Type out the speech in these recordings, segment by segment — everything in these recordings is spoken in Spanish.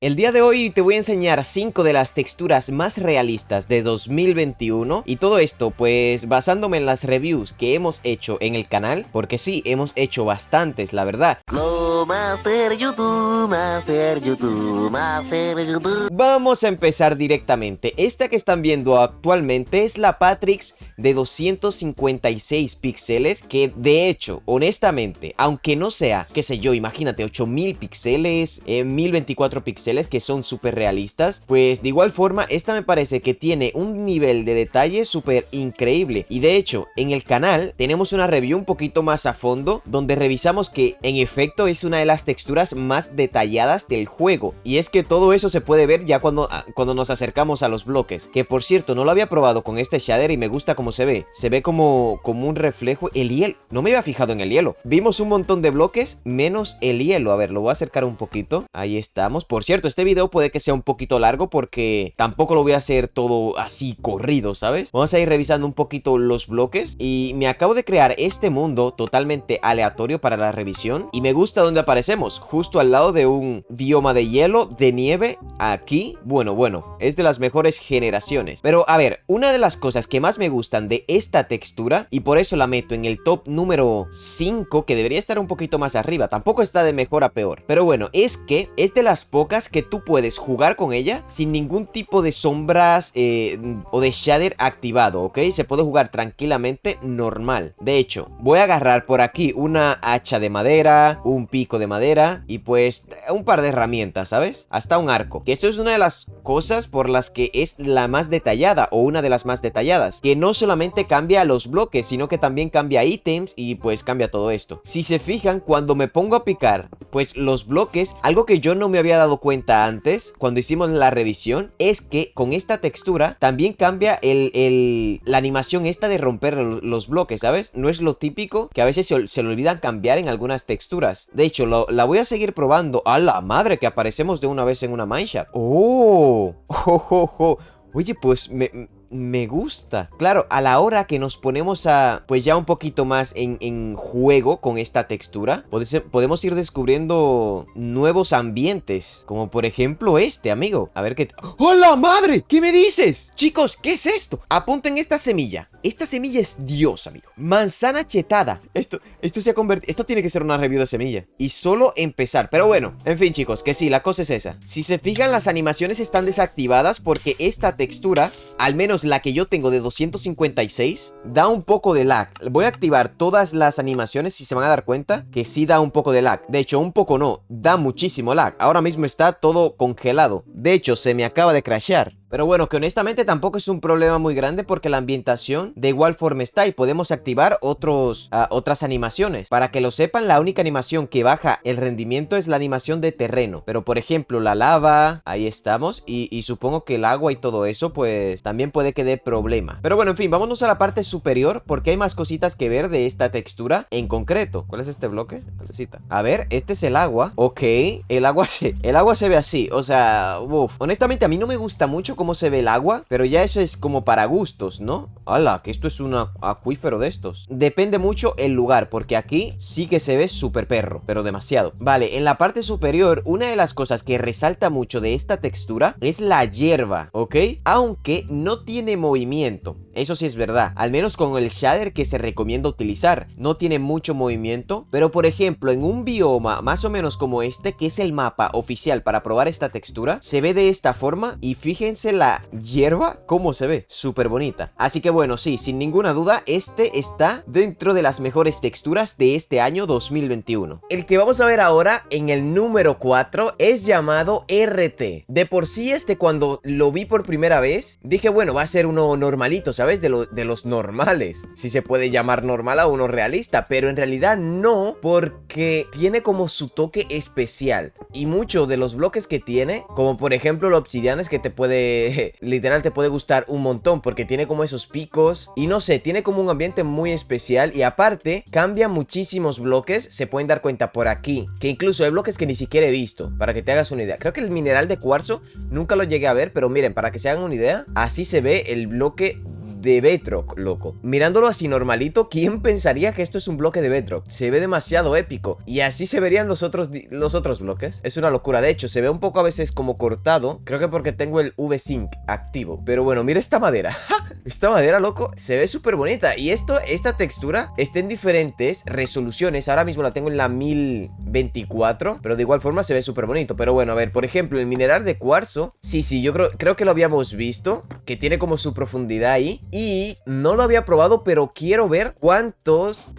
El día de hoy te voy a enseñar 5 de las texturas más realistas de 2021 y todo esto pues basándome en las reviews que hemos hecho en el canal, porque sí, hemos hecho bastantes, la verdad. Master YouTube, Master YouTube, Master YouTube. Vamos a empezar directamente. Esta que están viendo actualmente es la Patrix de 256 píxeles, que de hecho, honestamente, aunque no sea, qué sé yo, imagínate, 8000 píxeles, 1024 píxeles, que son súper realistas, pues de igual forma esta me parece que tiene un nivel de detalle súper increíble. Y de hecho en el canal tenemos una review un poquito más a fondo donde revisamos que en efecto es una de las texturas más detalladas del juego, y es que todo eso se puede ver ya cuando nos acercamos a los bloques, que por cierto no lo había probado con este shader y me gusta cómo se ve como un reflejo. El hielo, no me había fijado en el hielo, vimos un montón de bloques menos el hielo. A ver, lo voy a acercar un poquito, ahí estamos. Por cierto, este video puede que sea un poquito largo porque tampoco lo voy a hacer todo así corrido, ¿sabes? Vamos a ir revisando un poquito los bloques y me acabo de crear este mundo totalmente aleatorio para la revisión y me gusta donde aparecemos, justo al lado de un bioma de hielo, de nieve, aquí. Bueno, es de las mejores generaciones. Pero a ver, una de las cosas que más me gustan de esta textura, y por eso la meto en el top número 5, que debería estar un poquito más arriba, tampoco está de mejor a peor, pero bueno, es que es de las pocas que tú puedes jugar con ella sin ningún tipo de sombras o de shader activado, ¿ok? Se puede jugar tranquilamente normal. De hecho, voy a agarrar por aquí una hacha de madera, un pico de madera y pues un par de herramientas, ¿sabes? Hasta un arco, que esto es una de las cosas por las que es la más detallada, o una de las más detalladas, que no solamente cambia los bloques, sino que también cambia ítems y pues cambia todo esto. Si se fijan, cuando me pongo a picar pues los bloques, algo que yo no me había dado cuenta antes cuando hicimos la revisión, es que con esta textura también cambia la animación esta de romper los bloques, ¿sabes? No es lo típico, que a veces se le olvidan cambiar en algunas texturas. De hecho, la voy a seguir probando. ¡A la madre! Que aparecemos de una vez en una mineshaft. ¡Oh! Oye, pues me gusta. Claro, a la hora que nos ponemos a pues ya un poquito más en juego con esta textura, podemos ir descubriendo nuevos ambientes, como por ejemplo este, amigo. A ver qué... ¡Hola madre! ¿Qué me dices? Chicos, ¿qué es esto? Apunten esta semilla. Esta semilla es Dios, amigo. Manzana chetada. Esto se ha convertido... Esto tiene que ser una review de semilla. Y solo empezar. Pero bueno, en fin, chicos, que sí, la cosa es esa. Si se fijan, las animaciones están desactivadas porque esta textura, al menos la que yo tengo de 256, da un poco de lag. Voy a activar todas las animaciones y se van a dar cuenta que sí da un poco de lag. De hecho, un poco no, da muchísimo lag. Ahora mismo está todo congelado. De hecho, se me acaba de crashear. Pero bueno, que honestamente tampoco es un problema muy grande porque la ambientación de igual forma está y podemos activar otras animaciones. Para que lo sepan, la única animación que baja el rendimiento es la animación de terreno. Pero por ejemplo, la lava, ahí estamos. Y supongo que el agua y todo eso, pues también puede que dé problema. Pero bueno, en fin, vámonos a la parte superior porque hay más cositas que ver de esta textura en concreto. ¿Cuál es este bloque? A ver, este es el agua. Ok, el agua se ve así. O sea, uff. Honestamente a mí no me gusta mucho cómo se ve el agua, pero ya eso es como para gustos, ¿no? ¡Hala! Que esto es un acuífero de estos. Depende mucho el lugar, porque aquí sí que se ve súper perro, pero demasiado. Vale, en la parte superior, una de las cosas que resalta mucho de esta textura es la hierba, ¿ok? Aunque no tiene movimiento. Eso sí es verdad, al menos con el shader que se recomienda utilizar. No tiene mucho movimiento, pero por ejemplo, en un bioma más o menos como este, que es el mapa oficial para probar esta textura, se ve de esta forma y fíjense la hierba cómo se ve, súper bonita. Así que bueno, sí, sin ninguna duda, este está dentro de las mejores texturas de este año 2021. El que vamos a ver ahora en el número 4 es llamado RT. De por sí cuando lo vi por primera vez, dije bueno, va a ser uno normalito, ¿sabes? De los normales, si se puede llamar normal a uno realista, pero en realidad no, porque tiene como su toque especial. Y muchos de los bloques que tiene, como por ejemplo los obsidianes, que te puede literal te puede gustar un montón porque tiene como esos picos y no sé, tiene como un ambiente muy especial. Y aparte cambia muchísimos bloques, se pueden dar cuenta por aquí, que incluso hay bloques que ni siquiera he visto, para que te hagas una idea. Creo que el mineral de cuarzo nunca lo llegué a ver, pero miren, para que se hagan una idea, así se ve el bloque de Bedrock, loco. Mirándolo así normalito, ¿quién pensaría que esto es un bloque de Bedrock? Se ve demasiado épico. Y así se verían los otros bloques. Es una locura. De hecho, se ve un poco a veces como cortado. Creo que porque tengo el V-Sync activo. Pero bueno, mira esta madera. ¡Ja! Esta madera, loco, se ve súper bonita. Y esta textura está en diferentes resoluciones. Ahora mismo la tengo en la 1024, pero de igual forma se ve súper bonito. Pero bueno, a ver, por ejemplo, el mineral de cuarzo. Sí, yo creo que lo habíamos visto, que tiene como su profundidad ahí. Y no lo había probado, pero quiero ver cuántas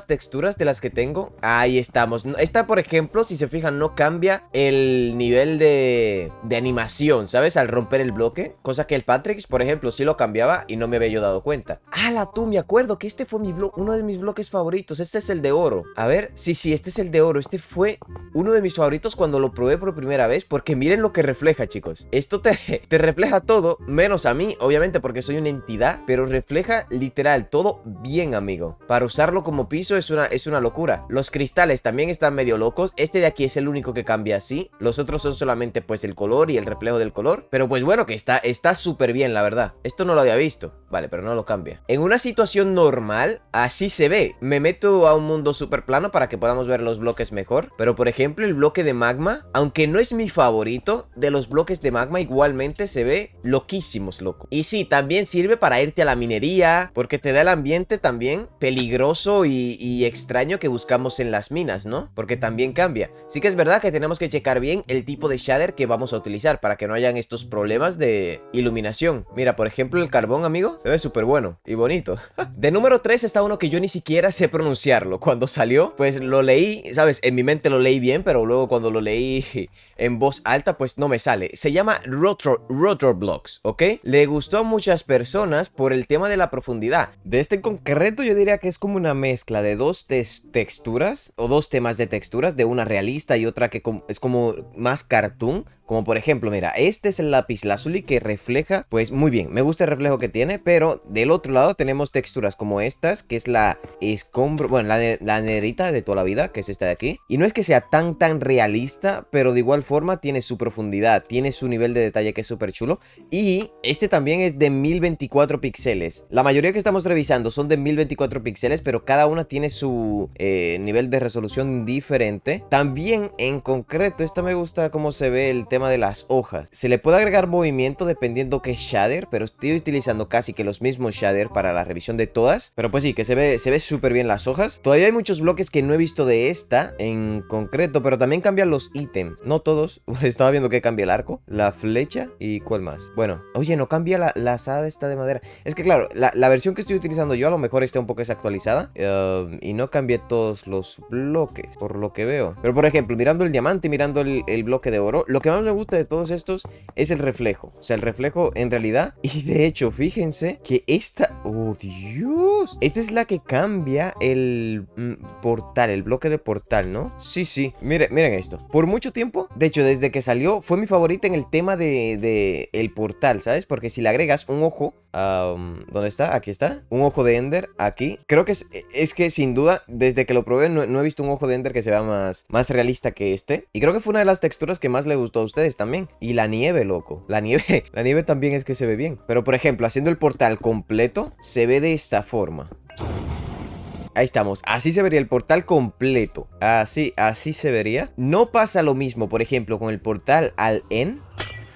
texturas de las que tengo. Ahí estamos. Esta, por ejemplo, si se fijan, no cambia el nivel de animación, ¿sabes? Al romper el bloque. Cosa que el Patrick, por ejemplo, sí lo cambiaba y no me había yo dado cuenta. ¡Hala, tú! Me acuerdo que este fue uno de mis bloques favoritos. Este es el de oro. A ver, sí, este es el de oro. Este fue uno de mis favoritos cuando lo probé por primera vez. Porque miren lo que refleja, chicos. Esto te refleja todo, menos a mí, obviamente, porque soy una entidad. Pero refleja literal todo bien, amigo. Para usarlo como piso es una locura. Los cristales también están medio locos. Este de aquí es el único que cambia así. Los otros son solamente pues el color y el reflejo del color. Pero pues bueno, que está súper bien, la verdad. Esto no lo había visto. Vale, pero no lo cambia. En una situación normal, así se ve. Me meto a un mundo súper plano para que podamos ver los bloques mejor. Pero por ejemplo, el bloque de magma, aunque no es mi favorito, de los bloques de magma igualmente se ve loquísimos, loco. Y sí, también sirve para irte a la minería, porque te da el ambiente también peligroso y extraño que buscamos en las minas, ¿no? Porque también cambia. Sí que es verdad que tenemos que checar bien el tipo de shader que vamos a utilizar para que no hayan estos problemas de iluminación. Mira, por ejemplo, el carbón, amigo, se ve súper bueno y bonito. De número 3 está uno que yo ni siquiera sé pronunciarlo. Cuando salió, pues lo leí, ¿sabes? En mi mente lo leí bien, pero luego cuando lo leí en voz alta, pues no me sale. Se llama Rotor Blocks, ¿ok? Le gustó a muchas personas por el tema de la profundidad. De este en concreto yo diría que es como una mezcla de dos texturas o dos temas de texturas, de una realista y otra que es como más cartoon. Como por ejemplo, mira, este es el lapislázuli que refleja, pues muy bien, me gusta el reflejo que tiene, pero del otro lado tenemos texturas como estas, que es la escombro, bueno, la negrita de toda la vida, que es esta de aquí. Y no es que sea tan realista, pero de igual forma tiene su profundidad, tiene su nivel de detalle que es súper chulo. Y este también es de 1024 píxeles. La mayoría que estamos revisando son de 1024 píxeles, pero cada una tiene su nivel de resolución diferente. También en concreto, esta me gusta cómo se ve el tema de las hojas. Se le puede agregar movimiento dependiendo qué shader, pero estoy utilizando casi que los mismos shader para la revisión de todas. Pero pues sí, que se ve súper bien las hojas. Todavía hay muchos bloques que no he visto de esta en concreto, pero también cambian los ítems. No todos. Estaba viendo que cambia el arco, la flecha y ¿cuál más? Bueno, oye, no cambia la asada esta de madera. Es que claro, la versión que estoy utilizando yo a lo mejor está un poco desactualizada y no cambié todos los bloques, por lo que veo. Pero por ejemplo, mirando el diamante, mirando el bloque de oro, lo que más me gusta de todos estos es el reflejo. O sea, el reflejo en realidad. Y de hecho, fíjense que esta... ¡Oh, Dios! Esta es la que cambia el portal, el bloque de portal, ¿no? Sí. Miren esto. Por mucho tiempo, de hecho, desde que salió, fue mi favorita en el tema de el portal, ¿sabes? Porque si le agregas un ojo... ¿dónde está? Aquí está. Un ojo de Ender, aquí. Creo que es que sin duda, desde que lo probé, no he visto un ojo de Ender que se vea más realista que este. Y creo que fue una de las texturas que más le gustó a ustedes también. Y la nieve, loco. La nieve también es que se ve bien. Pero por ejemplo, haciendo el portal completo, se ve de esta forma. Ahí estamos, así se vería el portal completo. Así se vería. No pasa lo mismo, por ejemplo, con el portal al End.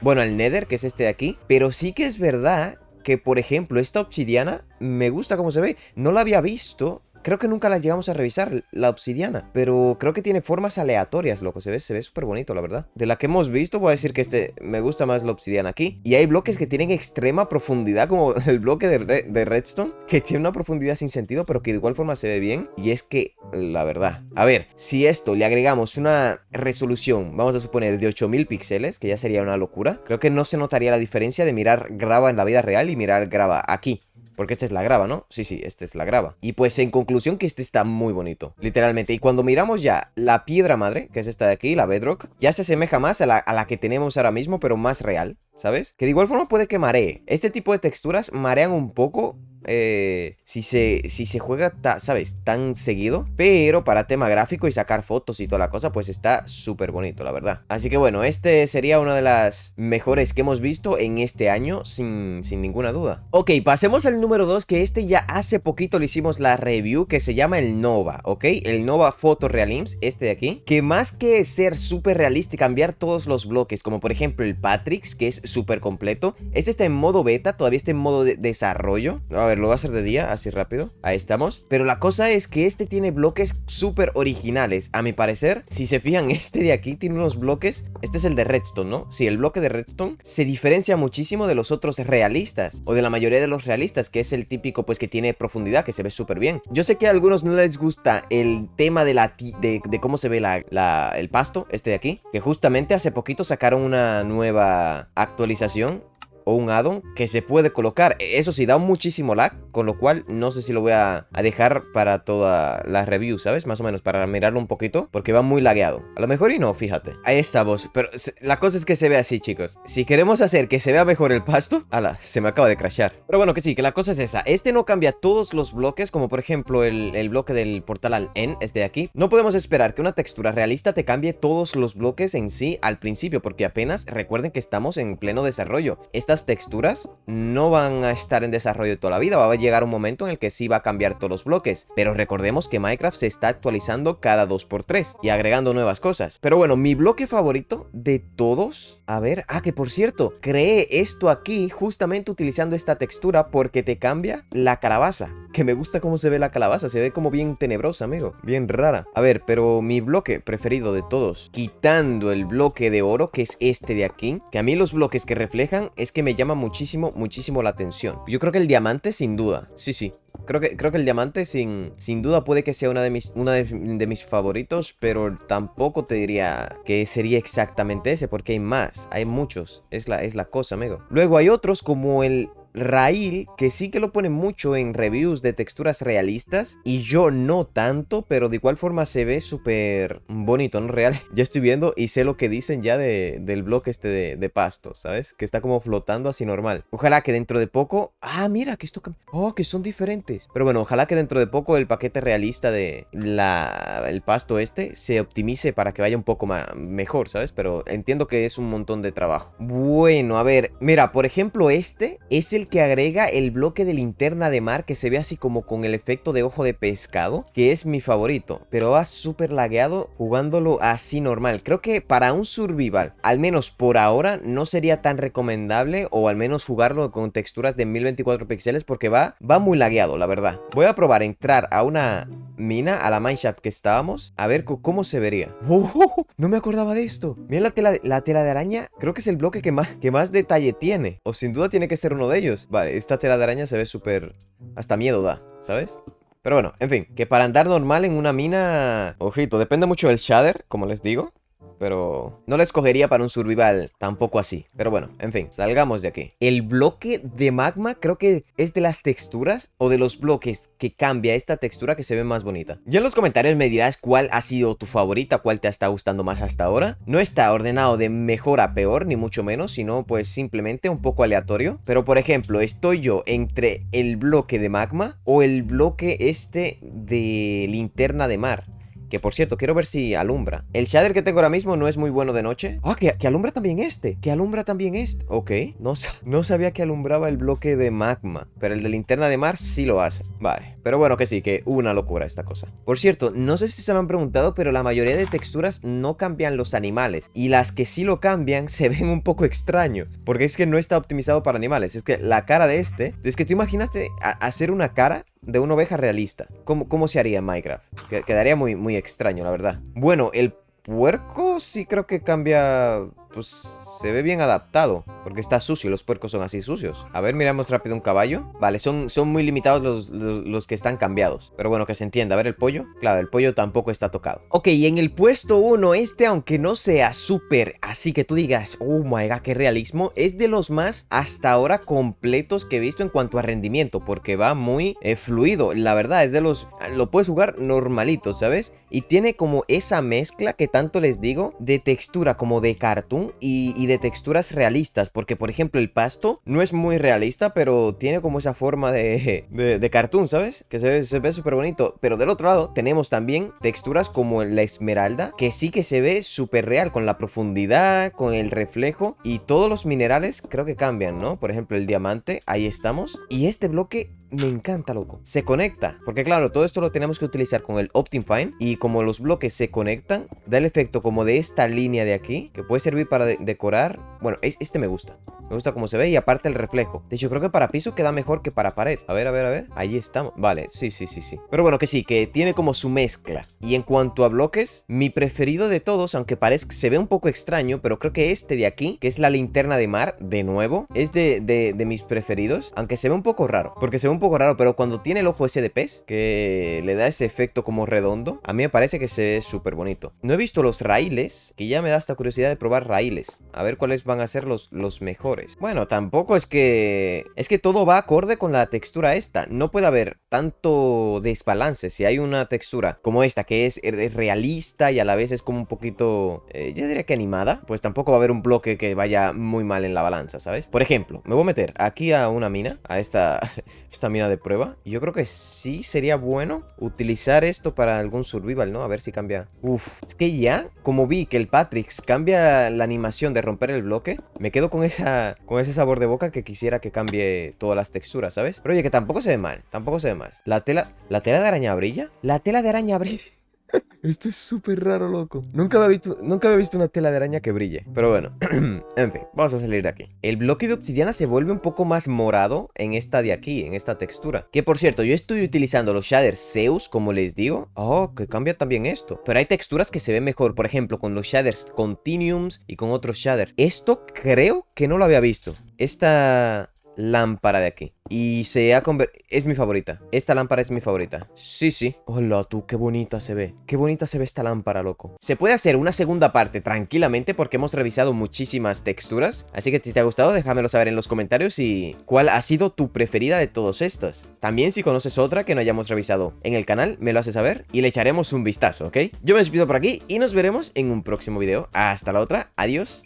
Bueno, al Nether, que es este de aquí. Pero sí que es verdad que, por ejemplo, esta obsidiana me gusta cómo se ve. No la había visto. Creo que nunca la llegamos a revisar, la obsidiana. Pero creo que tiene formas aleatorias, loco. Se ve súper bonito, la verdad. De la que hemos visto, voy a decir que me gusta más la obsidiana aquí. Y hay bloques que tienen extrema profundidad, como el bloque de redstone, que tiene una profundidad sin sentido, pero que de igual forma se ve bien. Y es que, la verdad, a ver, si esto le agregamos una resolución, vamos a suponer de 8000 píxeles, que ya sería una locura, creo que no se notaría la diferencia de mirar grava en la vida real y mirar grava aquí. Porque esta es la grava, ¿no? Sí, esta es la grava. Y pues en conclusión que este está muy bonito, literalmente. Y cuando miramos ya la piedra madre, que es esta de aquí, la Bedrock, ya se asemeja más a la que tenemos ahora mismo, pero más real, ¿sabes? Que de igual forma puede que maree. Este tipo de texturas marean un poco si se juega, ¿sabes? Tan seguido. Pero para tema gráfico y sacar fotos y toda la cosa, pues está súper bonito, la verdad. Así que bueno, este sería una de las mejores que hemos visto en este año, sin ninguna duda. Ok, pasemos al número 2, que este ya hace poquito le hicimos la review, que se llama el Nova, ¿ok? El Nova Photorealism, este de aquí, que más que ser súper realista y cambiar todos los bloques, como por ejemplo el Patrix, que es súper completo, este está en modo beta, todavía está en modo de desarrollo. A ver, lo voy a hacer de día, así rápido. Ahí estamos. Pero la cosa es que este tiene bloques súper originales, a mi parecer. Si se fijan, este de aquí tiene unos bloques. Este es el de Redstone, ¿no? Sí, el bloque de Redstone se diferencia muchísimo de los otros realistas, o de la mayoría de los realistas, que es el típico, pues, que tiene profundidad, que se ve súper bien. Yo sé que a algunos no les gusta el tema de cómo se ve el pasto, este de aquí, que justamente hace poquito sacaron una nueva actualización o un addon que se puede colocar. Eso sí, da muchísimo lag, con lo cual no sé si lo voy a dejar para toda la review, ¿sabes? Más o menos para mirarlo un poquito, porque va muy lagueado. A lo mejor y no, fíjate. Ahí estamos, pero la cosa es que se ve así, chicos. Si queremos hacer que se vea mejor el pasto, ala, se me acaba de crashear. Pero bueno, que sí, que la cosa es esa. Este no cambia todos los bloques, como por ejemplo el bloque del portal al End, este de aquí. No podemos esperar que una textura realista te cambie todos los bloques en sí al principio, porque apenas, recuerden que estamos en pleno desarrollo. Estas texturas no van a estar en desarrollo toda la vida, va a llegar un momento en el que sí va a cambiar todos los bloques, pero recordemos que Minecraft se está actualizando cada 2×3 y agregando nuevas cosas. Pero bueno, mi bloque favorito de todos, a ver, que por cierto, creé esto aquí justamente utilizando esta textura porque te cambia la calabaza, que me gusta cómo se ve la calabaza, se ve como bien tenebrosa, amigo, bien rara. A ver, pero mi bloque preferido de todos, quitando el bloque de oro, que es este de aquí, que a mí los bloques que reflejan es que me llama muchísimo la atención. Yo creo que el diamante sin duda, sí. Creo que el diamante sin duda puede que sea uno de mis favoritos, pero tampoco te diría que sería exactamente ese, porque hay más, hay muchos, es la cosa, amigo. Luego hay otros como el Rail, que sí que lo ponen mucho en reviews de texturas realistas, y yo no tanto, pero de igual forma se ve súper bonito, ¿no? Real. Ya estoy viendo y sé lo que dicen ya del bloque este de pasto, ¿sabes? Que está como flotando así normal. Ojalá que dentro de poco... mira, que esto... que son diferentes. Pero bueno, ojalá que dentro de poco el paquete realista de el pasto este se optimice para que vaya un poco mejor, ¿sabes? Pero entiendo que es un montón de trabajo. Bueno, a ver, mira, por ejemplo, este es el que agrega el bloque de linterna de mar, que se ve así como con el efecto de ojo de pescado, que es mi favorito, pero va súper lagueado jugándolo así normal. Creo que para un survival, al menos por ahora, no sería tan recomendable, o al menos jugarlo con texturas de 1024 píxeles, porque va muy lagueado, la verdad. Voy a probar entrar a una mina, a la mineshaft que estábamos, a ver cómo se vería. No me acordaba de esto. Mira la tela de araña, creo que es el bloque que más detalle tiene, o sin duda tiene que ser uno de ellos. Vale, esta tela de araña se ve súper... hasta miedo da, ¿sabes? Pero bueno, en fin, que para andar normal en una mina... ojito, depende mucho del shader, como les digo, pero no la escogería para un survival tampoco así. Pero bueno, en fin, salgamos de aquí. El bloque de magma creo que es de las texturas o de los bloques que cambia esta textura que se ve más bonita. Ya en los comentarios me dirás cuál ha sido tu favorita, cuál te está gustando más hasta ahora. No está ordenado de mejor a peor, ni mucho menos, sino pues simplemente un poco aleatorio. Pero por ejemplo, estoy yo entre el bloque de magma o el bloque este de linterna de mar. Que por cierto, quiero ver si alumbra. El shader que tengo ahora mismo no es muy bueno de noche. Que alumbra también este. Que alumbra también este. Ok, no sabía que alumbraba el bloque de magma, pero el de linterna de mar sí lo hace. Vale, pero bueno, que sí, que una locura esta cosa. Por cierto, no sé si se lo han preguntado, pero la mayoría de texturas no cambian los animales, y las que sí lo cambian se ven un poco extraño, porque es que no está optimizado para animales. Es que la cara de este, es que tú imaginaste hacer una cara de una oveja realista. ¿Cómo se haría en Minecraft? Quedaría muy extraño, la verdad. Bueno, el puerco sí creo que cambia... pues se ve bien adaptado, porque está sucio, los puercos son así sucios. A ver, miramos rápido un caballo. Vale, son muy limitados los que están cambiados, pero bueno, que se entienda. A ver el pollo, claro, el pollo tampoco está tocado. Ok, y en el puesto 1, este, aunque no sea súper así que tú digas, oh my god, qué realismo, es de los más hasta ahora completos que he visto en cuanto a rendimiento, porque va muy fluido, la verdad. Es de los, lo puedes jugar normalito, ¿sabes? Y tiene como esa mezcla que tanto les digo, de textura como de cartoon, bien y de texturas realistas, porque por ejemplo el pasto no es muy realista, pero tiene como esa forma de cartoon, ¿sabes? Que se ve súper bonito. Pero del otro lado tenemos también texturas como la esmeralda, que sí que se ve súper real, con la profundidad, con el reflejo, y todos los minerales creo que cambian, ¿no? Por ejemplo el diamante, ahí estamos, y este bloque me encanta, loco. Se conecta, porque claro, todo esto lo tenemos que utilizar con el Optifine, y como los bloques se conectan, da el efecto como de esta línea de aquí, que puede servir para decorar. Bueno, este me gusta cómo se ve, y aparte el reflejo. De hecho, creo que para piso queda mejor que para pared. A ver. Ahí estamos. Vale, sí. Pero bueno, que sí, que tiene como su mezcla. Y en cuanto a bloques, mi preferido de todos, aunque parezca, se ve un poco extraño, pero creo que este de aquí, que es la linterna de mar, de nuevo, es de mis preferidos. Aunque se ve un poco raro, pero cuando tiene el ojo ese de pez, que le da ese efecto como redondo, a mí me parece que se ve súper bonito. No he visto los raíles, que ya me da esta curiosidad de probar raíles. A ver cuáles van a ser los mejores. Bueno, tampoco es que todo va acorde con la textura esta. No puede haber tanto desbalance si hay una textura como esta, que es realista y a la vez es como un poquito, yo diría que animada. Pues tampoco va a haber un bloque que vaya muy mal en la balanza, ¿sabes? Por ejemplo, me voy a meter aquí a una mina, a esta mina de prueba, y yo creo que sí sería bueno utilizar esto para algún survival, ¿no? A ver si cambia. Uf, es que ya, como vi que el Patrix cambia la animación de romper el bloque, me quedo con ese sabor de boca que quisiera que cambie todas las texturas, ¿sabes? Pero oye, que tampoco se ve mal, La tela de araña brilla. La tela de araña brilla. Esto es súper raro, loco. Nunca había visto una tela de araña que brille. Pero bueno, en fin, vamos a salir de aquí. El bloque de obsidiana se vuelve un poco más morado en esta de aquí, en esta textura. Que por cierto, yo estoy utilizando los shaders Zeus, como les digo. Oh, que cambia también esto. Pero hay texturas que se ven mejor, por ejemplo, con los shaders Continuums y con otros shaders. Esto creo que no lo había visto. Esta lámpara de aquí. Y es mi favorita. Esta lámpara es mi favorita. Sí. Hola tú, qué bonita se ve. Qué bonita se ve esta lámpara, loco. Se puede hacer una segunda parte tranquilamente porque hemos revisado muchísimas texturas. Así que si te ha gustado, déjamelo saber en los comentarios y cuál ha sido tu preferida de todas estas. También si conoces otra que no hayamos revisado en el canal, me lo haces saber y le echaremos un vistazo, ¿ok? Yo me despido por aquí y nos veremos en un próximo video. Hasta la otra. Adiós.